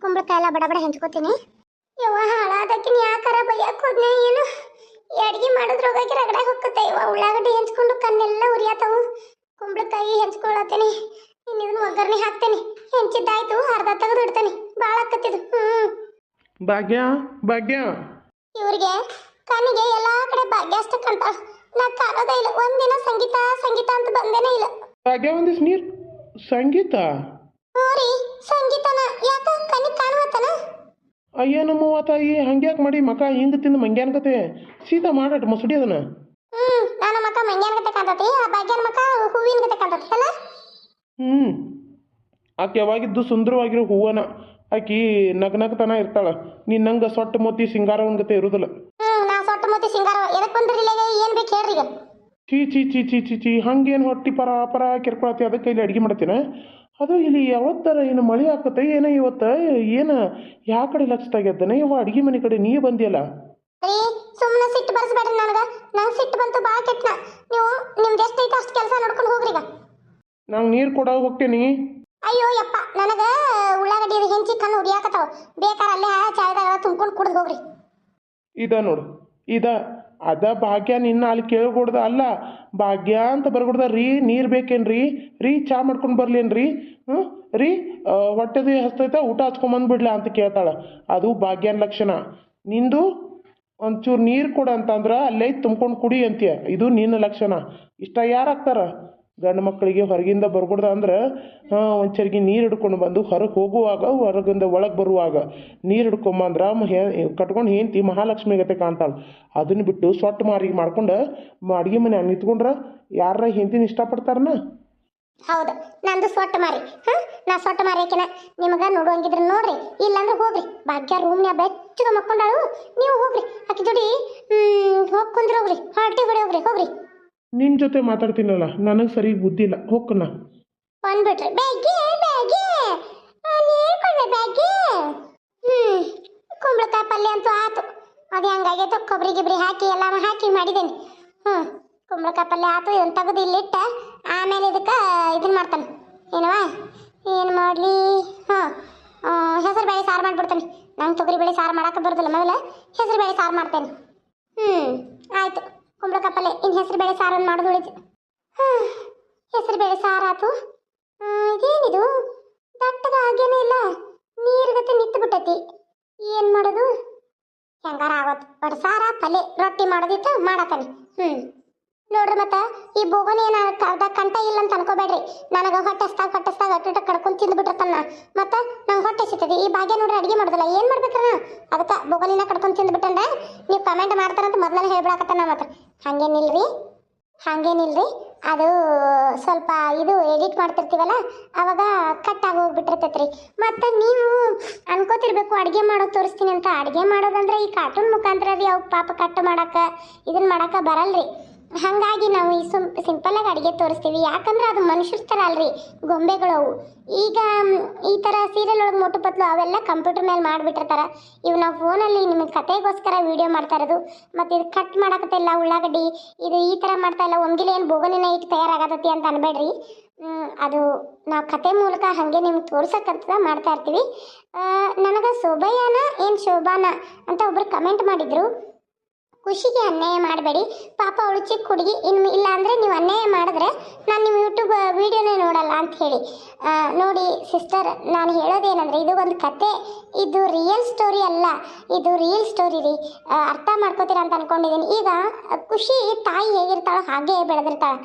ಕುಂಬಳಕಾಯಿ ಎಲ್ಲ ಬಡ ಬಡ ಹೆಂಚ್ಕೋತೀನಿ. ಯವ್ವ ಹಾಳಾದಕ್ಕಿನ ಯಾಕಾರ ಬೈಯಕ್ಕೆ ಹೋದ್ನೆ ಏನು ಅಡ್ಗೆ ಮಾಡೋದ್ರೊಳಗೆ ರಗಡೆ ಹೋಗುತ್ತೆ. ಇವ ಉಳ್ಳಾಗಡ್ಡಿ ಹೆಂಚ್ಕೊಂಡು ಕಣ್ಣೆಲ್ಲ ಉರಿಯಾತವು. ಕುಂಬಳಕಾಯಿ ಹೆಂಚ್ಕೊಳತ್ತೇನೆ, ಇನ್ನು ಇದನ್ನ ಒಗ್ಗರಣೆ ಹಾಕ್ತೇನೆ. ಹೆಂಚಿದ್ದಾಯ್ತು, ಅರ್ಧ ತೆಗೆದು ಇಡ್ತೇನೆ. ಭಾಳ ಆಕತ್ತಿದು. ಭಾಗ್ಯ ಭಾಗ್ಯ ಇವ್ರಿಗೆ ಕಣ್ಣಿಗೆ ಎಲ್ಲಾ ಕಡೆ ಭಾಗ್ಯ ಅಷ್ಟ ಕಾಣ್ತಾಳ. ನಾ ಕಾಣೋದೇ ಇಲ್ಲ. ಒಂದಿನ ಸಂಗೀತ ಸಂಗೀತ ಅಂತ ಬಂದೇನೇ ಇಲ್ಲ. ಭಾಗ್ಯ ಒಂದಿಸ್ ನೀರು ಸಂಗೀತ. ಹ್ಞೂ ರೀ, ಸಂಗೀತನ ಯಾಕ ಕಣ್ಣಿಗೆ ಕಾಣುವತ್ತನ? ಅಯ್ಯ ನಮ್ಮವ್ವ ತಾಯಿ ಹಂಗ್ಯಾಕೆ ಮಾಡಿ ಮಕ ಹಿಂಗೆ ತಿಂದು ಮಂಗ್ಯಾನ ಕತೆ ಸೀದಾ ಮಾಡಟ್ ಮಸುಡಿ ಅದನ್ನ. ನನ್ನ ಮಕ ಮಂಗ್ಯಾನ ಗತೆ ಕಾಣ್ತತಿ, ಆ ಭಾಗ್ಯನ ಮಕ ಹೂವಿನ ಗತೆ ಕಾಣ್ತತಿ ಅಲ್ಲ. ಆಕೆ ಯಾವಾಗಿದ್ದು ಸುಂದರವಾಗಿರೋ ಹೂವನ ಆಕಿ ನಗ್ನಗ್ತನ ಇರ್ತಾಳ. ನೀನು ನಂಗೆ ಸೊಟ್ಟ ಮೋತಿ ಸಿಂಗಾರವನ್ ಗತೆ ಇರುದಿಲ್ಲ. ನಾ ಸೊಟ್ಟ ಮೋತಿ ಸಿಂಗಾರ ಎದಕ್ಕೆ ಬಂದ್ರಿ? ಏನು ಬೇಕು ಹೇಳ್ರಿ ಈಗ. ಚೀ ಚೀ ಚೀ ಚೀ ಚೀ ಚೀ ಹಂಗೇನು ಹೊಟ್ಟಿ ಪರ ಪರ ಕೆರ್ಕೊಳತಿ ಅದಕ್ಕೆ ಇಲ್ಲಿ ಅಡುಗೆ ಮಾಡ್ತೀನ. ಅದು ಇಲ್ಲಿ ಯಾವತ್ತರ ಏನು ಮಳೆ ಹಾಕತ್ತೆ ಏನೋ ಇವತ್ತು ಏನು ಯಾವ ಕಡೆ ಲಕ್ಷದಾಗ್ಯದ್ದನ ಇವ ಅಡುಗೆ ಮನೆ ಕಡೆ ನೀ ಬಂದಿಯಲ್ಲ. ರೀ ಸುಮ್ಮನೆ ಸಿಟ್ಟು ಬರ್ಸ್ಬೇಡ್ರಿ ನನಗೆ. ನಂಗೆ ಸಿಟ್ಟು ಬಂತು ಭಾಳ ಕೆಟ್ಟನ. ನೀವು ನಿಮ್ದು ಎಷ್ಟೈತೆ ಅಷ್ಟು ಕೆಲಸ ನೋಡ್ಕೊಂಡು ಹೋಗ್ರಿ ಈಗ. ನಂಗೆ ನೀರು ಕೊಡ ಹೋಗ್ತೇನಿ. ಅಯ್ಯೋ ಯಪ್ಪ, ನನಗೆ ಉಳ್ಳಾಗಡ್ಡಿ ಹೆಂಚಿ ಕಣ್ಣು ಉರಿಯಾಕತ್ತಾವ. ಬೇಕಾರೆ ಅಲ್ಲೇ ಚಾಯದಾಗ ತುಂಬ್ಕೊಂಡು ಕುಡ್ದು ಹೋಗ್ರಿ. ಇದ ನೋಡು ಇದ ಅದ ಭಾಗ್ಯ ನಿನ್ನ ಅಲ್ಲಿ ಕೇಳ್ಕೊಡ್ದ ಅಲ್ಲ, ಭಾಗ್ಯ ಅಂತ ಬರ್ಕೊಡ್ದ. ರೀ ನೀರು ಬೇಕೇನ್ರಿ? ರೀ ಚಾ ಮಾಡ್ಕೊಂಡು ಬರ್ಲೇನ್ರಿ? ರೀ ಹೊಟ್ಟೆದು ಹಸ್ತೈತ ಊಟ ಹಚ್ಕೊಂಬಂದ್ಬಿಡ್ಲಾ ಅಂತ ಕೇಳ್ತಾಳೆ. ಅದು ಭಾಗ್ಯನ ಲಕ್ಷಣ. ನಿಂದು ಒಂಚೂರು ನೀರು ಕೊಡು ಅಂತಂದ್ರೆ ಅಲ್ಲೇ ತುಂಬ್ಕೊಂಡು ಕುಡಿ ಅಂತೀಯ. ಇದು ನಿನ್ನ ಲಕ್ಷಣ. ಇಷ್ಟ ಯಾರು ಆಗ್ತಾರ? ಗಂಡು ಮಕ್ಕಳಿಗೆ ಹೊರಗಿಂದ ಬರ್ಕೊಡ್ದ ಅಂದ್ರೆ ಒಂದು ಚರಿಗೆ ನೀರು ಹಿಡ್ಕೊಂಡು ಬಂದು ಹೊರಗೆ ಹೋಗುವಾಗ ಹೊರಗಿಂದ ಒಳಗೆ ಬರುವಾಗ ನೀರು ಹಿಡ್ಕೊಂಬಂದ್ರೆ ಕಟ್ಕೊಂಡು ಹೆಂಡ್ತಿ ಮಹಾಲಕ್ಷ್ಮಿ ಗತೆ ಕಾಣ್ತಾಳೆ. ಅದನ್ನು ಬಿಟ್ಟು ಸೊಟ್ಟು ಮಾರಿಗೆ ಮಾಡ್ಕೊಂಡು ಅಡುಗೆ ಮನೆ ನಿಂತ್ಕೊಂಡ್ರೆ ಯಾರ ಹೆಂಡ್ತಿನ ಇಷ್ಟಪಡ್ತಾರನ? ಹೌದು, ನಂದು ಸೊಟ್ಟ ಮಾರಿ. ನಾ ಸೊಟ್ಟ ಮಾರಿಕೆನ ನಿಮಗೆ ನೋಡುವಂಗಿದ್ರೆ ನೋಡ್ರಿ, ಇಲ್ಲಾಂದ್ರೆ ಹೋಗ್ರಿ. ಭಾಗ್ಯ ರೂಮ್ನ್ಯಾಗ ಬೆಚ್ಚಗ ಮಕ್ಕೊಂಡಾಳು. ನೀವು ಹೋಗ್ರಿ, ಆಕಿ ಜೋಡಿ ಹೋಗಿ ಕುಂದ್ರಿ ಹೋಗ್ರಿ. ಹಾಲ್ಟಿ ಹೊಡಿ ಹೋಗ್ರಿ. ಹೋಗ್ರಿ, ನಿನ್ನ ಜೊತೆ ಮಾತಾಡ್ತೀನಲ್ಲ ನನಗೆ ಸರಿ ಬುದ್ಧಿ ಇಲ್ಲ. ಹೋಗ್ಕಣ್ಣ ಬಂದ್ಬಿಟ್ರಿ. ಬ್ಯಾಗ್ಗೆ ಬ್ಯಾಗ್ಗೆ ನೀರು ಕೊಡ್ರಿ ಬ್ಯಾಗ್ಗೆ. ಕುಂಬಳಕಾಯಿ ಪಲ್ಯ ಅಂತೂ ಆತು. ಅದು ಹೆಂಗಾಗೈತೆ ಕೊಬ್ಬರಿ ಗಿಬ್ರಿ ಹಾಕಿ ಎಲ್ಲ ಹಾಕಿ ಮಾಡಿದ್ದೇನೆ. ಕುಂಬಳಕಾಯಿ ಪಲ್ಯ ಆತು. ಇದನ್ನು ತೆಗೆದು ಇಲ್ಲಿಟ್ಟ ಆಮೇಲೆ ಇದಕ್ಕೆ ಇದನ್ನು ಮಾಡ್ತಾನೆ. ಏನವ ಏನು ಮಾಡಲಿ? ಹೆಸರು ಬೇಳೆ ಸಾರು ಮಾಡಿಬಿಡ್ತಾನೆ. ನಂಗೆ ತೊಗರಿ ಬೇಳೆ ಸಾರು ಮಾಡೋಕೆ ಬರೋದಿಲ್ಲ. ಮೊದಲ ಹೆಸರು ಬೇಳೆ ಸಾರು ಮಾಡ್ತೇನೆ. ಆಯಿತು, ಕುಂಬಳಕಾಯಿ ಪಲ್ಯ. ಇನ್ನು ಹೆಸರು ಬೇಳೆ ಸಾರನ್ನು ಮಾಡೋದು ಉಳಿತು. ಹೆಸರು ಬೇಳೆ ಸಾರಾತು. ಇದೇನಿದು ದಟ್ಟದ ಹಾಗೇನೇ ಇಲ್ಲ, ನೀರ್ಗತ್ತೆ ನಿಂತು ಬಿಟ್ಟೈತಿ. ಏನು ಮಾಡೋದು? ಹೆಂಗಾರ ಆಗೋದು. ಬಟ್ ಸಾರ ಪಲ್ಯ ರೊಟ್ಟಿ ಮಾಡೋದಿತ್ತು ಮಾಡತ್ತಾನೆ. ನೋಡ್ರಿ, ಮತ್ತೆ ಈ ಬೋಗನಿ ಏನ ಕಂಟ ಇಲ್ಲ ಅಂತ ಅನ್ಕೋಬೇಡ್ರಿ. ನನಗೆ ಹೊಟ್ಟೆಸ್ತಾಗ ಅಟ್ಟಿಟ ಕಡ್ಕೊಂಡು ತಿಂದ್ಬಿಟ್ಟಿರ್ತಾನ. ಮತ್ತೆ ನಂಗೆ ಹೊಟ್ಟೆ ಸಿಗ್ತದೆ. ಈ ಭಾಗ್ಯ ನೋಡ್ರಿ ಅಡುಗೆ ಮಾಡೋದಿಲ್ಲ. ಏನು ಮಾಡ್ಬೇಕ್ರ? ಅದಕ್ಕೆ ಬೋಗನಿನ ಕಡ್ಕೊಂಡು ತಿಂದ್ಬಿಟ್ಟಂದ್ರೆ ನೀವು ಕಮೆಂಟ್ ಮಾಡ್ತಾರಂತ ಮೊದಲೇ ಹೇಳ್ಬಿಡಾಕತ್ತಾನ. ಮತ್ತೆ ಹಾಗೇನಿಲ್ರಿ, ಅದು ಸ್ವಲ್ಪ ಇದು ಎಡಿಟ್ ಮಾಡ್ತಿರ್ತೀವಲ್ಲ ಅವಾಗ ಕಟ್ಟಾಗಿ ಹೋಗ್ಬಿಟ್ಟಿರ್ತೈತ್ರಿ. ಮತ್ತು ನೀವು ಅನ್ಕೋತಿರ್ಬೇಕು ಅಡುಗೆ ಮಾಡೋದು ತೋರಿಸ್ತೀನಿ ಅಂತ. ಅಡುಗೆ ಮಾಡೋದಂದ್ರೆ ಈ ಕಾರ್ಟೂನ್ ಮುಖಾಂತರ ರೀ. ಅವು ಪಾಪ ಕಟ್ ಮಾಡೋಕೆ ಇದನ್ನು ಮಾಡೋಕೆ ಬರಲ್ರಿ. ಹಾಗಾಗಿ ನಾವು ಈ ಸಿಂಪಲ್ಲಾಗಿ ಅಡುಗೆ ತೋರಿಸ್ತೀವಿ. ಯಾಕಂದ್ರೆ ಅದು ಮನುಷ್ಯರ ಥರ ಅಲ್ರಿ, ಗೊಂಬೆಗಳು ಅವು. ಈಗ ಈ ಥರ ಸೀರಿಯಲ್ ಒಳಗೆ ಮೊಟ್ಟು ಪತ್ಲು ಅವೆಲ್ಲ ಕಂಪ್ಯೂಟರ್ ಮೇಲೆ ಮಾಡಿಬಿಟ್ಟಿರ್ತಾರೆ. ಇವು ನಾವು ಫೋನಲ್ಲಿ ನಿಮಗೆ ಕತೆಗೋಸ್ಕರ ವೀಡಿಯೋ ಮಾಡ್ತಾ ಇರೋದು. ಮತ್ತು ಇದು ಕಟ್ ಮಾಡಕತ್ತಿಲ್ಲ ಉಳ್ಳಾಗಡ್ಡಿ, ಇದು ಈ ಥರ ಮಾಡ್ತಾ ಇಲ್ಲ. ಒಮ್ಗಿಲೆ ಏನು ಬೋಗನಿನ ಇಟ್ಟು ತಯಾರಾಗತ್ತತಿ ಅಂತ ಅನ್ಬೇಡ್ರಿ. ಅದು ನಾವು ಕತೆ ಮೂಲಕ ಹಾಗೆ ನಿಮ್ಗೆ ತೋರ್ಸಕ್ಕಂತ ಮಾಡ್ತಾ ಇರ್ತೀವಿ. ನನಗೆ ಶೋಭಾನ ಅಂತ ಒಬ್ರು ಕಮೆಂಟ್ ಮಾಡಿದರು. ಖುಷಿಗೆ ಅನ್ಯಾಯ ಮಾಡಬೇಡಿ ಪಾಪ, ಅವಳು ಚಿಕ್ಕ ಹುಡುಗಿ. ಇಲ್ಲ ಅಂದರೆ ನೀವು ಅನ್ಯಾಯ ಮಾಡಿದ್ರೆ ನಾನು ನಿಮ್ಮ ಯೂಟ್ಯೂಬ್ ವೀಡಿಯೋನೇ ನೋಡಲ್ಲ ಅಂತ ಹೇಳಿ. ನೋಡಿ ಸಿಸ್ಟರ್, ನಾನು ಹೇಳೋದೇನೆಂದರೆ ಇದು ಒಂದು ಕತೆ. ಇದು ರಿಯಲ್ ಸ್ಟೋರಿ ಅಲ್ಲ, ಇದು ರಿಯಲ್ ಸ್ಟೋರಿ ರೀ. ಅರ್ಥ ಮಾಡ್ಕೋತೀರಾ ಅಂತ ಅಂದ್ಕೊಂಡಿದ್ದೀನಿ. ಈಗ ಖುಷಿ ತಾಯಿ ಹೇಗಿರ್ತಾಳೋ ಹಾಗೆ ಬೆಳೆದಿರ್ತಾಳೆ.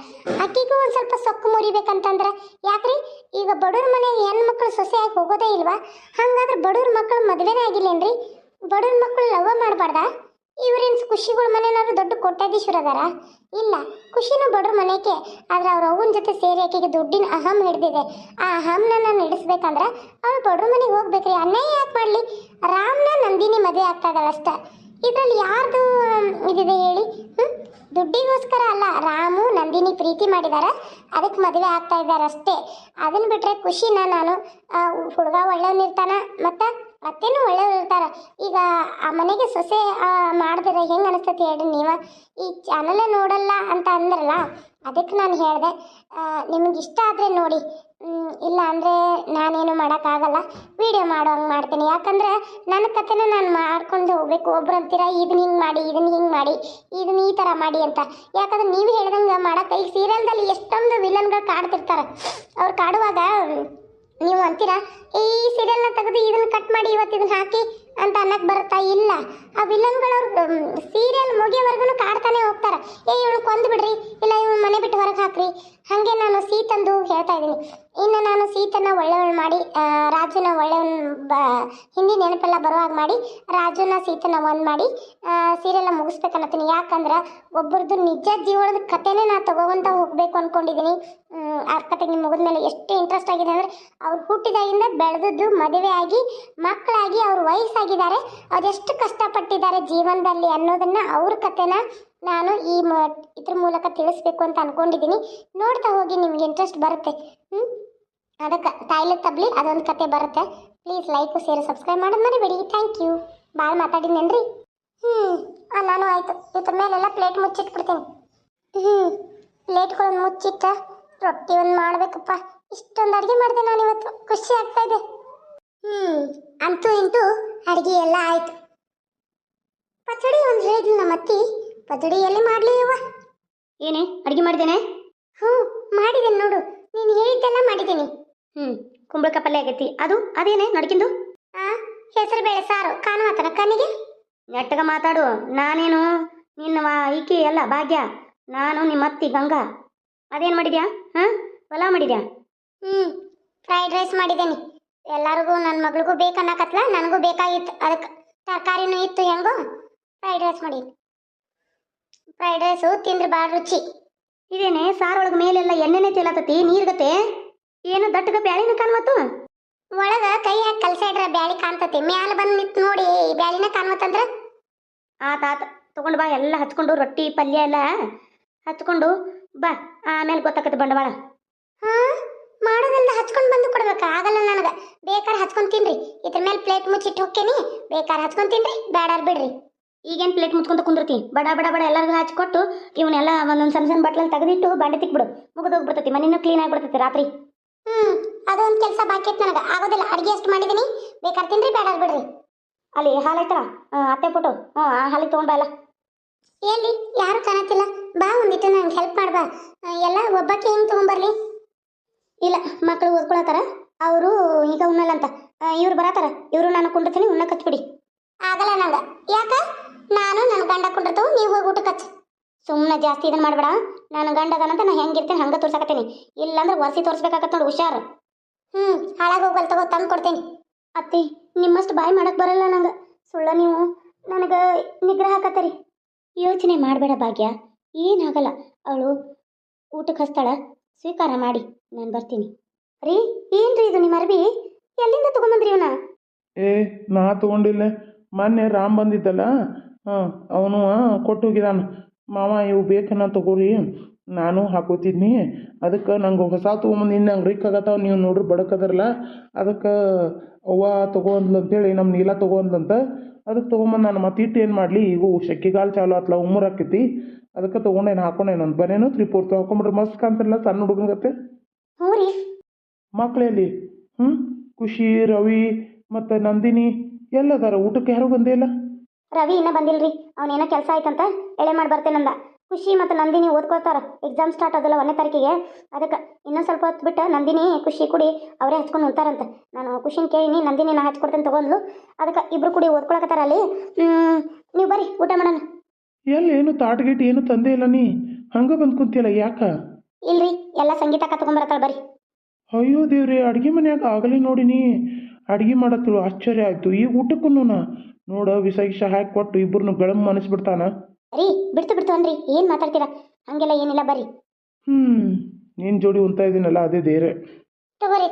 ಆಕೆಗೂ ಒಂದು ಸ್ವಲ್ಪ ಸೊಕ್ಕು ಮುರಿಬೇಕಂತಂದ್ರೆ ಯಾಕ್ರಿ? ಈಗ ಬಡವ್ರ ಮನೆಗೆ ಹೆಣ್ಮಕ್ಳು ಸೊಸೆಯಾಗಿ ಹೋಗೋದೇ ಇಲ್ವಾ? ಹಾಗಾದ್ರೆ ಬಡವ್ರ ಮಕ್ಕಳು ಮದುವೆನೇ ಆಗಿಲ್ಲೇನ್ರಿ? ಬಡವ್ರ ಮಕ್ಕಳು ಲವ್ ಮಾಡಬಾರ್ದಾ? ಇವ್ರೇನು ಖುಷಿಗಳ ಮನೆಯವರು ದೊಡ್ಡ ಕೋಟ್ಯಾಧೀಶ್ವರ ಅದಾರ? ಇಲ್ಲ, ಖುಷಿನೂ ಬಡ್ರ ಮನೆಗೆ. ಆದರೆ ಅವ್ರ ಅವ್ವನ ಜೊತೆ ಸೇರಿ ಆಕೆಗೆ ದುಡ್ಡಿನ ಅಹಂ ಹಿಡ್ದಿದೆ. ಆ ಅಹಂನ ನಾನು ಹಿಡಿಸ್ಬೇಕಂದ್ರೆ ಅವಳು ಬಡ್ರ ಮನೆಗೆ ಹೋಗ್ಬೇಕ್ರಿ. ಅನ್ಯಾಯ ಯಾಕೆ ಮಾಡಲಿ? ರಾಮ್ನ ನಂದಿನಿ ಮದುವೆ ಆಗ್ತಾ ಇದ್ದಾಳೆ ಅಷ್ಟೇ. ಇದರಲ್ಲಿ ಯಾರ್ದು ಇದಿದೆ ಹೇಳಿ? ದುಡ್ಡಿಗೋಸ್ಕರ ಅಲ್ಲ, ರಾಮು ನಂದಿನಿ ಪ್ರೀತಿ ಮಾಡಿದ್ದಾರೆ, ಅದಕ್ಕೆ ಮದುವೆ ಆಗ್ತಾ ಇದ್ದಾರೆ ಅಷ್ಟೇ. ಅದನ್ನು ಬಿಟ್ಟರೆ ಖುಷಿನ ನಾನು ಹುಡುಗ ಒಳ್ಳೆಯವನಿರ್ತಾನ ಮತ್ತು ಅತ್ತೆನೂ ಒಳ್ಳೆಯವ್ರು ಇರ್ತಾರೆ. ಈಗ ಆ ಮನೆಗೆ ಸೊಸೆ ಮಾಡಿದ್ರೆ ಹೆಂಗೆ ಅನಿಸ್ತತಿ ಹೇಳ್ರಿ ನೀವು? ಈ ಚಾನಲೇ ನೋಡಲ್ಲ ಅಂತ ಅಂದ್ರಲ್ಲ, ಅದಕ್ಕೆ ನಾನು ಹೇಳಿದೆ. ನಿಮಗೆ ಇಷ್ಟ ಆದರೆ ನೋಡಿ, ಇಲ್ಲ ಅಂದರೆ ನಾನೇನು ಮಾಡೋಕ್ಕಾಗಲ್ಲ, ವಿಡಿಯೋ ಮಾಡೋ ಹಂಗೆ ಮಾಡ್ತೀನಿ. ಯಾಕಂದ್ರೆ ನನ್ನ ಕಥೆನ ನಾನು ಮಾಡ್ಕೊಂಡು ಹೋಗ್ಬೇಕು. ಒಬ್ರು ಅಂತೀರ ಇದನ್ನ ಹಿಂಗೆ ಮಾಡಿ, ಇದನ್ನ ಹಿಂಗೆ ಮಾಡಿ, ಇದನ್ನ ಈ ಥರ ಮಾಡಿ ಅಂತ. ಯಾಕಂದ್ರೆ ನೀವು ಹೇಳ್ದಂಗೆ ಮಾಡೋಕ್ಕೆ ಈಗ ಸೀರಿಯಲ್ದಲ್ಲಿ ಎಷ್ಟೊಂದು ವಿಲನ್ಗಳು ಕಾಡ್ತಿರ್ತಾರೆ. ಅವ್ರು ಕಾಡುವಾಗ ನೀವು ಅಂತೀರಾ ಈ ಸೀರಿಯಲ್ನ ತೆಗೆದು ಇದನ್ನ ಕಟ್ ಮಾಡಿ ಇವತ್ತು ಇದನ್ನ ಹಾಕಿ ಅಂತ ಅನ್ನಕ್ಕೆ ಬರುತ್ತಾ? ಇಲ್ಲ, ಆ ವಿಲನ್ಗಳವ್ರು ಸೀರಿಯಲ್ ಮುಗಿಯೋವರೆಗೂ ಕಾಡ್ತಾನೆ ಹೋಗ್ತಾರೆ. ಇವಳು ಕೊಂದು ಬಿಡ್ರಿ, ಇಲ್ಲ ಇವಳು ಮನೆ ಬಿಟ್ಟು ಹೊರಗೆ ಹಾಕ್ರಿ. ಹಾಗೆ ನಾನು ಸೀತಂದು ಹೇಳ್ತಾ ಇದ್ದೀನಿ. ಇನ್ನು ನಾನು ಸೀತನ ಒಳ್ಳೆಯವಳು ಮಾಡಿ, ರಾಜುನ ಹಿಂದಿ ನೆನಪೆಲ್ಲ ಬರುವಾಗ ಮಾಡಿ, ರಾಜುನ ಸೀತನ ಒಂದು ಮಾಡಿ ಸೀರಿಯಲ್ನ ಮುಗಿಸ್ಬೇಕನ್ನತ್ತೀನಿ. ಯಾಕಂದ್ರೆ ಒಬ್ಬರದ್ದು ನಿಜ ಜೀವನದ ಕಥೆನೇ ನಾನು ತಗೋವಂತ ಹೋಗ್ಬೇಕು ಅಂದ್ಕೊಂಡಿದ್ದೀನಿ. ಆ ಕತೆಗೆ ನಿಮ್ಮ ಮುಗಿದ್ಮೇಲೆ ಎಷ್ಟು ಇಂಟ್ರೆಸ್ಟ್ ಆಗಿದೆ ಅಂದರೆ, ಅವ್ರು ಹುಟ್ಟಿದಾಗಿಂದ ಬೆಳೆದದ್ದು, ಮದುವೆ ಆಗಿ ಮಕ್ಕಳಾಗಿ ಅವ್ರ ವಯಸ್ಸಾಗಿದ್ದಾರೆ, ಅದೆಷ್ಟು ಕಷ್ಟಪಟ್ಟಿದ್ದಾರೆ ಜೀವನದಲ್ಲಿ ಅನ್ನೋದನ್ನು ಅವ್ರ ಕಥೆನ ನಾನು ಇದ್ರ ಮೂಲಕ ತಿಳಿಸ್ಬೇಕು ಅಂತ ಅಂದ್ಕೊಂಡಿದ್ದೀನಿ. ನೋಡ್ತಾ ಹೋಗಿ ನಿಮ್ಗೆ ಇಂಟ್ರೆಸ್ಟ್ ಬರುತ್ತೆ. ಅದಕ್ಕೆ ತಾಯಿಲೆ ತಬ್ಲಿ ಅದೊಂದು ಕತೆ ಬರುತ್ತೆ. ಪ್ಲೀಸ್ ಲೈಕು ಶೇರ್ ಸಬ್ಸ್ಕ್ರೈಬ್ ಮಾಡೋದು ಮರಿಬೇಡಿ. Thank you. ಭಾಳ ಮಾತಾಡಿದ್ನೇನ್ರಿ? ನಾನು ಆಯಿತು. ಇದ್ರ ಮೇಲೆಲ್ಲ ಪ್ಲೇಟ್ ಮುಚ್ಚಿಟ್ಬಿಡ್ತೀನಿ. ಪ್ಲೇಟ್ಗಳನ್ನು ಮುಚ್ಚಿಟ್ಟ ರೊಟ್ಟಿ ಒಂದು ಮಾಡಬೇಕಪ್ಪ. ಇಷ್ಟೊಂದು ಅಡುಗೆ ಮಾಡಿದೆ ನಾನು ಇವತ್ತು, ಖುಷಿ ಆಗ್ತಾ ಇದೆ. ಅಂತೂ ಇಂತೂ ಅಡುಗೆ ಎಲ್ಲ ಆಯಿತು. ಪಚಡಿ ಒಂದು ಹೇಳಿದ್ಲು ನಮ್ಮ ಅತ್ತಿ, ಪಚಡಿ ಎಲ್ಲಿ ಮಾಡಲಿ ಇವ? ಏನೇ ಅಡುಗೆ ಮಾಡಿದ್ದೇನೆ? ಮಾಡಿದ್ದೇನೆ ನೋಡು, ನೀನು ಹೇಳಿದ್ದೆಲ್ಲ ಮಾಡಿದ್ದೀನಿ. ಕುಂಬಳಕಾಯಿ ಪಲ್ಯ ಆಗೈತಿ. ಅದೇನೇ ನಡ್ಕಿಂದು? ಹೆಸರು ಬೇಳೆ ಸಾರು ಕಾಣುವತನ ಕಣ್ಣಿಗೆ. ನೆಟ್ಟಗ ಮಾತಾಡು. ನಾನೇನು ನಿನ್ನ ಈಕಿ ಅಲ್ಲ ಭಾಗ್ಯ, ನಾನು ನಿಮ್ಮ ಅತ್ತಿ ಗಂಗಾ. ಅದೇನು ಮಾಡಿದ್ಯಾ? ಪಲಾವ್ ಮಾಡಿದ್ಯಾ? ಫ್ರೈಡ್ ರೈಸ್ ಮಾಡಿದ್ದೇನೆ. ಎಲ್ಲರಿಗೂ ನನ್ನ ಮಗಳಿಗೂ ಬೇಕನ್ನಕತ್ಲ, ನನಗೂ ಬೇಕಾಗಿತ್ತು. ಅದಕ್ಕೆ ತರಕಾರಿನೂ ಇತ್ತು, ಹೆಂಗೋ ಫ್ರೈಡ್ ರೈಸ್ ಮಾಡೀನಿ. ಫ್ರೈಡ್ ರೈಸು ತಿಂದ್ರೆ ಭಾಳ ರುಚಿ. ಇದೇನೆ ಸಾರೊಳಗೆ ಮೇಲೆಲ್ಲ ಎಣ್ಣೆನೆ ತೇಲತತಿ, ನೀರ್ಗತೆ. ಏನು ದಟ್ಟಗ ಬ್ಯಾಳಿನ ಕಾಣ್ವತ್ತು? ಒಳಗ ಕೈ ಹಾಕಿ ಕಲ್ಸಾಡ್ರ ಬ್ಯಾಳಿ ಕಾಣ್ತತಿ. ಮ್ಯಾಲ ಬಂದು ನಿಂತು ನೋಡಿ ಬ್ಯಾಳಿನ ಕಾಣ್ವತ್ತಂದ್ರ ಆತ ತಗೊಂಡು ಬಾ. ಎಲ್ಲ ಹಚ್ಕೊಂಡು ರೊಟ್ಟಿ ಪಲ್ಯ ಎಲ್ಲ ಹಚ್ಕೊಂಡು ಬಾ, ಆಮೇಲೆ ಗೊತ್ತಾಕತಿ ಬಂಡವಾಳ. ಮಾಡೋದೆಲ್ಲ ಹಚ್ಕೊಂಡು ಬಂದು ಕೊಡ್ಬೇಕಾ? ಆಗಲ್ಲ ನನಗೆ. ಬೇಕಾದ್ರೆ ಹಚ್ಕೊಂಡು ತಿನ್ರಿ. ಇದ್ರ ಮೇಲೆ ಪ್ಲೇಟ್ ಮುಚ್ಚಿಟ್ಟು ಹೋಗ್ತೇನಿ. ಬೇಕಾದ್ರೆ ಹಚ್ಕೊಂಡು ತಿನ್ರಿ, ಬೇಡಾರ್ ಬಿಡ್ರಿ. ಈಗೇನು ಪ್ಲೇಟ್ ಮುಚ್ಕೊಂತ ಕುಂದಿರ್ತಿ? ಬಡ ಬಡ ಬಡ ಎಲ್ಲರಿಗೂ ಹಚ್ಕೊಟ್ಟು ಇವನ್ನೆಲ್ಲ ಒಂದೊಂದು ಸಣ್ಣ ಸಣ್ಣ ಬಟ್ಲಲ್ಲಿ ತೆಗೆದಿಟ್ಟು ಬಾಂಡೆ ತಿಕ್ಬಿಡು. ಮುಗಿದೋಗ್ಬಿಡ್ತೈತಿ, ಮನೆಯೂ ಕ್ಲೀನ್ ಆಗಿಬಿಡ್ತೈತಿ ರಾತ್ರಿ. ಅದೊಂದು ಕೆಲಸ ಬಾಕಿ ಇತ್ತು ನನಗೆ. ಆಗೋದಿಲ್ಲ. ಅಡುಗೆ ಎಷ್ಟು ಮಾಡಿದ್ದೀನಿ, ಬೇಕಾದ್ರೆ ತಿನ್ರಿ, ಬೇಡಾರ್ ಬಿಡ್ರಿ. ಅಲ್ಲಿ ಹಾಲೈತಲ್ಲ, ಅತ್ತೆ ಫೋಟೋ, ಆ ಹಾಲಿಗೆ ತೊಗೊಂಡು ಬಾ ಎಲ್ಲ. ಎಲ್ಲಿ ಯಾರು ಕಾಣತ್ತಿಲ್ಲ. ಬಾ, ಒಂದಿಟ್ಟು ನಂಗೆ ಹೆಲ್ಪ್ ಮಾಡ್ಬಾ. ಎಲ್ಲ ಒಬ್ಬಕ್ಕೆ ಹೆಂಗೆ ತೊಗೊಂಬರ್ಲಿ? ಇಲ್ಲ, ಮಕ್ಕಳು ಓದ್ಕೊಳತ್ತಾರ, ಅವರು ಈಗ ಉಣ್ಣಲ್ಲ ಅಂತ. ಇವ್ರು ಬರತ್ತಾರ, ಇವರು ನಾನು ಕುಂಡಿರ್ತೀನಿ, ಉಣ್ಣಕ್ಕೆ ಹಚ್ಬಿಡಿ. ಆಗಲ್ಲ ನಂಗೆ. ಯಾಕ? ನಾನು ನನ್ನ ಗಂಡ ಕುಂಡಿರ್ತೇವೆ, ನೀವು ಹೋಗಿ ಊಟಕ್ಕೆ ಹಚ್ಚ. ಸುಮ್ಮನೆ ಜಾಸ್ತಿ ಇದನ್ನು ಮಾಡಬೇಡ. ನಾನು ಗಂಡ ಅದನಂತ ನಾ ಹೆಂಗಿರ್ತೇನೆ ಹಂಗೆ ತೋರ್ಸಕತ್ತೀನಿ. ಇಲ್ಲಾಂದ್ರೆ ಒರೆಸಿ ತೋರಿಸ್ಬೇಕಾಗತ್ತೆ ನೋಡಿ, ಹುಷಾರು. ಹಾಳಾಗಿ ಹೋಗಲ್ ತಗೋ, ತಂದು ಕೊಡ್ತೇನೆ. ಅತ್ತಿ, ನಿಮ್ಮಷ್ಟು ಬಾಯಿ ಮಾಡಕ್ಕೆ ಬರಲ್ಲ ನಂಗೆ. ಸುಳ್ಳ ನೀವು ನನಗೆ ನಿಗ್ರಹ ಹಾಕತ್ತೀರಿ. ಯೋಚನೆ ಮಾಡಬೇಡ ಭಾಗ್ಯ, ಏನಾಗಲ್ಲ. ಅವಳು ಊಟಕ್ಕೆ ಹಚ್ತಾಳ, ಸ್ವೀಕಾರ ಮಾಡಿ. ನಾನು ಬರ್ತೀನಿ. ರೀ, ಏನ್ರಿ ಇದು ನಿಮ್ಮ ಅರ್ಬಿ? ಎಲ್ಲಿಂದ ತೊಗೊಂಬಂದ್ರಿ ಇವನ? ನಾ ತೊಗೊಂಡಿಲ್ಲ. ಮೊನ್ನೆ ರಾಮ್ ಬಂದಿದ್ದಲ್ಲ, ಅವನು ಕೊಟ್ಟು ಹೋಗಿದ್ದಾನ. ಮಾವ ಇವು ಬೇಕನ್ನ ತಗೋರಿ, ನಾನು ಹಾಕೋತಿದ್ನಿ. ಅದಕ್ಕೆ ನಂಗೆ ಹೊಸ ತೊಗೊಂಬಂದು ಇನ್ನು ನಂಗೆ ರಿಕ್ಕಾಗತ್ತಾವ. ನೀವು ನೋಡ್ರಿ ಬಡಕದರಲ್ಲ, ಅದಕ್ಕೆ ಅವ್ವ ತೊಗೊಂಡ್ಲು ಅಂತೇಳಿ ನಮ್ಮ ನೀಲ ತೊಗೊಂಡ್ಲಂತ. ಅದಕ್ಕೆ ತೊಗೊಂಬಂದು ನಾನು ಮತ್ತೆ ಇಟ್ಟು ಏನು ಮಾಡಲಿ? ಈಗ ಶೆಕ್ಕಿಗಾಲು ಚಾಲು ಆತ್ಲ, ಉಮ್ಮರ್ ಆಕೈತಿ. ಅದಕ್ಕೆ ತೊಗೊಂಡೇನು ಹಾಕೊಂಡೇನು ಒಂದು ಬನೇನು 3/4 ಹಾಕೊಂಬಿಡ್ರಿ, ಮಸ್ತ್ ಕಾಣ್ತಿರಲ್ಲ ಸಣ್ಣ ಹುಡುಗಂಗತ್ತೆ. ಹ್ಞೂ ರೀ. ಮಕ್ಕಳಲ್ಲಿ ಖುಷಿ, ರವಿ ಮತ್ತು ನಂದಿನಿ ಎಲ್ಲದಾರ? ಊಟಕ್ಕೆ ಯಾರೂ ಬಂದೇ ಇಲ್ಲ. ರವಿ ಇನ್ನೂ ಬಂದಿಲ್ರಿ. ಅವನೇನೋ ಕೆಲಸ ಆಯ್ತಂತ ಎಳೆ ಮಾಡಿ ಬರ್ತೇನಂದ. ಖುಷಿ ಮತ್ತು ನಂದಿನಿ ಓದ್ಕೊಳ್ತಾರ. ಎಕ್ಸಾಮ್ ಸ್ಟಾರ್ಟ್ ಆಗೋಲ್ಲ 1ನೇ ತಾರೀಕಿಗೆ. ಅದಕ್ಕೆ ಇನ್ನೊಂದು ಸ್ವಲ್ಪ ಹೊತ್ತು ಬಿಟ್ಟು ನಂದಿನಿ ಖುಷಿ ಕೂಡಿ ಅವರೇ ಹಚ್ಕೊಂಡು ಉಂತಾರಂತ. ನಾನು ಖುಷಿನ ಕೇಳಿನಿ, ನಂದಿನಿ ನಾ ಹಚ್ಕೊಡ್ತೇನೆ ತಗೊಂಡ್ಲು. ಅದಕ್ಕೆ ಇಬ್ರು ಕೂಡಿ ಓದ್ಕೊಳಕತ್ತಾರ ಅಲ್ಲಿ. ನೀವು ಬರ್ರಿ, ಊಟ ಮಾಡೋಣ. ಎಲ್ಲಿ ಏನು ತಾಟ್ಗೀಟ್ ಏನು ತಂದೆ ಇಲ್ಲ, ನೀ ಹಂಗೆ ಬಂದು ಕುಂತಿಯಲ್ಲ, ಯಾಕ? ಇಲ್ರಿ, ಎಲ್ಲ ಸಂಗೀತ ತಗೊಂಬರತ್ತಾಳ, ಬರ್ರಿ. ಅಯ್ಯೋ ದೇವ್ರಿ, ಅಡುಗೆ ಮನ್ಯಾಗ ಆಗಲಿ ನೋಡಿನಿ ಅಡುಗೆ ಮಾಡತ್ತಳು. ಆಶ್ಚರ್ಯ ಆಯಿತು. ಈಗ ಊಟಕ್ಕೂ ನೋಡ ವಿಷ ಹಾಕಿ ಕೊಟ್ಟು ಇಬ್ಬರನ್ನು ಬೆಳಮ್ ಮನಸ್ಬಿಡ್ತಾನ. ರೀ, ಬಿಡ್ತು ಅನ್ರಿ, ಏನು ಮಾತಾಡ್ತೀರಾ? ಹಂಗೆಲ್ಲ ಏನಿಲ್ಲ, ಬರ್ರಿ. ನಿನ್ನ ಜೋಡಿ ಉಂತಾ ಇದ್ದೀನಲ್ಲ, ಅದೇ ದೇರೆ. ತಗೋರಿ.